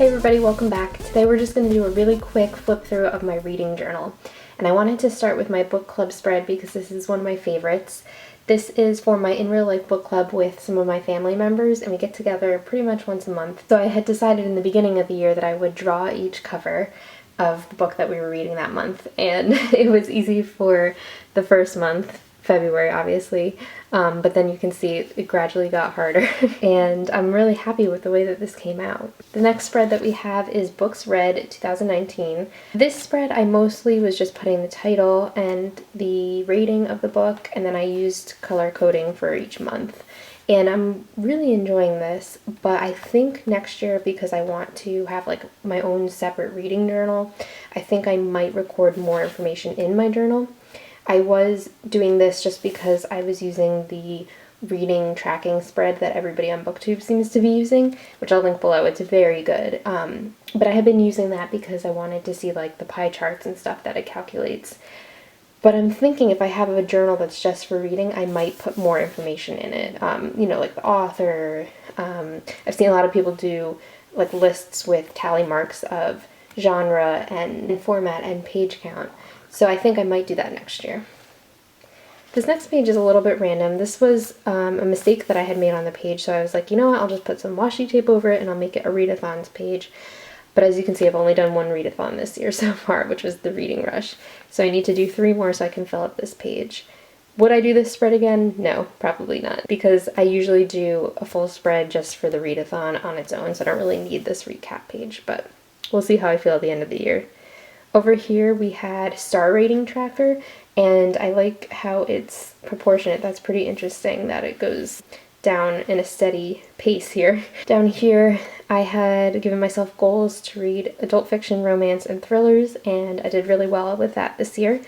Hey everybody, welcome back. Today we're just going to do a really quick flip through of my reading journal. And I wanted to start with my book club spread because this is one of my favorites. This is for my in real life book club with some of my family members, and we get together pretty much once a month. So I had decided in the beginning of the year that I would draw each cover of the book that we were reading that month, and it was easy for the first month, February obviously, but then you can see it gradually got harder and I'm really happy with the way that this came out. The next spread that we have is Books Read 2019. This spread I mostly was just putting the title and the rating of the book, and then I used color coding for each month. And I'm really enjoying this, but I think next year, because I want to have like my own separate reading journal, I think I might record more information in my journal. I was doing this just because I was using the reading tracking spread that everybody on BookTube seems to be using, which I'll link below. It's very good. But I have been using that because I wanted to see like the pie charts and stuff that it calculates. But I'm thinking if I have a journal that's just for reading, I might put more information in it. You know, like the author. I've seen a lot of people do like lists with tally marks of genre and format and page count. So I think I might do that next year. This next page is a little bit random. This was a mistake that I had made on the page, so I was like, you know what, I'll just put some washi tape over it and I'll make it a readathons page. But as you can see, I've only done one readathon this year so far, which was the Reading Rush. So I need to do 3 more so I can fill up this page. Would I do this spread again? No, probably not, because I usually do a full spread just for the readathon on its own, so I don't really need this recap page, but we'll see how I feel at the end of the year. Over here we had star rating tracker, and I like how it's proportionate. That's pretty interesting that it goes down in a steady pace here. Down here I had given myself goals to read adult fiction, romance, and thrillers, and I did really well with that this year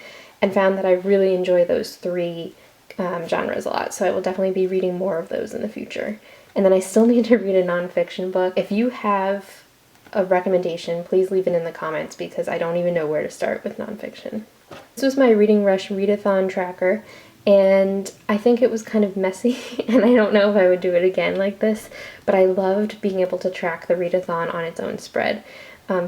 and found that I really enjoy those 3 genres a lot, so I will definitely be reading more of those in the future. And then I still need to read a nonfiction book. If you have a recommendation, please leave it in the comments because I don't even know where to start with nonfiction. This was my Reading Rush readathon tracker, and I think it was kind of messy and I don't know if I would do it again like this, but I loved being able to track the readathon on its own spread.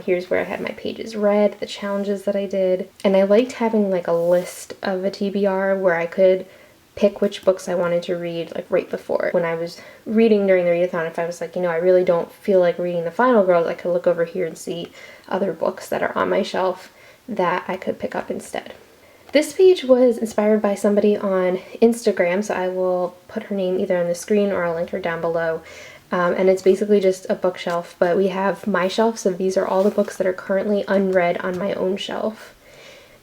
Here's where I had my pages read, the challenges that I did, and I liked having like a list of a TBR where I could pick which books I wanted to read like right before. When I was reading during the readathon, if I was like, you know, I really don't feel like reading The Final Girls, I could look over here and see other books that are on my shelf that I could pick up instead. This page was inspired by somebody on Instagram, so I will put her name either on the screen or I'll link her down below. And it's basically just a bookshelf, but we have my shelf, so these are all the books that are currently unread on my own shelf.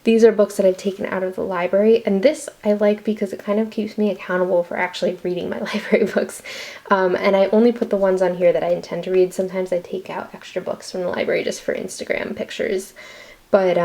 These are books that I've taken out of the library, and this I like because it kind of keeps me accountable for actually reading my library books. And I only put the ones on here that I intend to read. Sometimes I take out extra books from the library just for Instagram pictures. But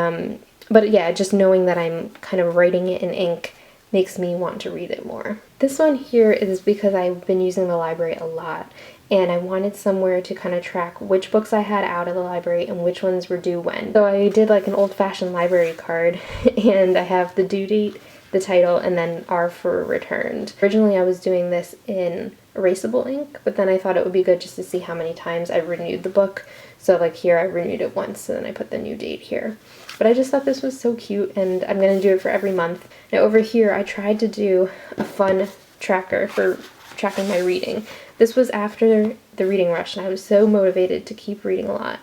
yeah, just knowing that I'm kind of writing it in ink makes me want to read it more. This one here is because I've been using the library a lot, and I wanted somewhere to kind of track which books I had out of the library and which ones were due when. So I did like an old-fashioned library card, and I have the due date, the title, and then R for returned. Originally I was doing this in erasable ink, but then I thought it would be good just to see how many times I renewed the book. So like here I renewed it once, and then I put the new date here. But I just thought this was so cute, and I'm going to do it for every month. Now over here I tried to do a fun tracker for tracking my reading. This was after the Reading Rush, and I was so motivated to keep reading a lot.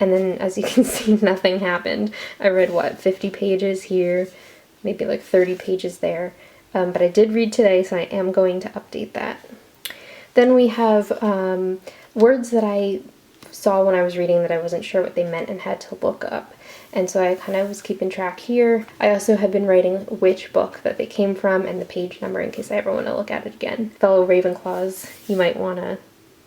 And then, as you can see, nothing happened. I read, what, 50 pages here, maybe like 30 pages there. But I did read today, so I am going to update that. Then we have words that I saw when I was reading that I wasn't sure what they meant and had to look up. And so I kind of was keeping track here. I also have been writing which book that they came from and the page number in case I ever want to look at it again. Fellow Ravenclaws, you might want to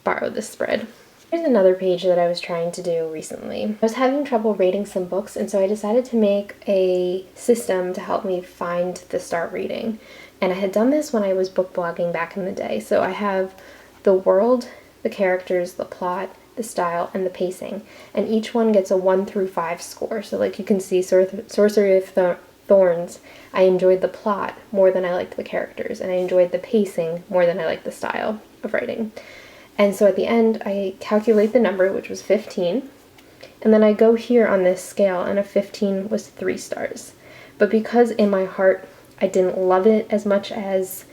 borrow this spread. Here's another page that I was trying to do recently. I was having trouble rating some books, and so I decided to make a system to help me find the start reading. And I had done this when I was book blogging back in the day. So I have the world, the characters, the plot, the style, and the pacing, and each one gets a 1 through 5 score. So like you can see, Sorcery of Thorns, I enjoyed the plot more than I liked the characters, and I enjoyed the pacing more than I liked the style of writing. And so at the end, I calculate the number, which was 15, and then I go here on this scale, and a 15 was 3 stars. But because in my heart I didn't love it as much as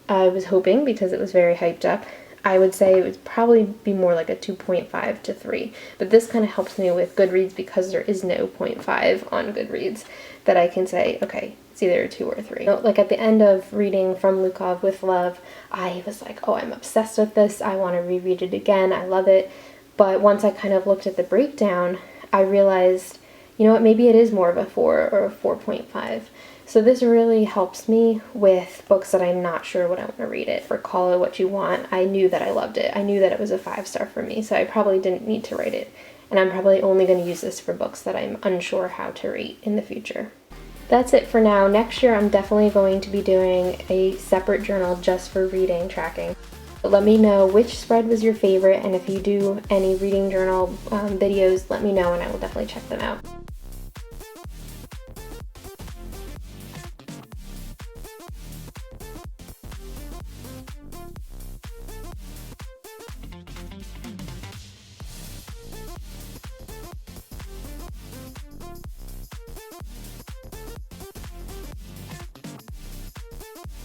I was hoping, because it was very hyped up, I would say it would probably be more like a 2.5 to 3. But this kind of helps me with Goodreads because there is no 0.5 on Goodreads, that I can say, okay, it's either a 2 or a 3. So, like at the end of reading From Lukov with Love, I was like, oh, I'm obsessed with this. I want to reread it again. I love it. But once I kind of looked at the breakdown, I realized, you know what, maybe it is more of a 4 or a 4.5. So this really helps me with books that I'm not sure what I want to read it. For Call It What You Want, I knew that I loved it. I knew that it was a 5-star for me, so I probably didn't need to write it. And I'm probably only going to use this for books that I'm unsure how to rate in the future. That's it for now. Next year I'm definitely going to be doing a separate journal just for reading tracking. But let me know which spread was your favorite, and if you do any reading journal videos, let me know and I will definitely check them out.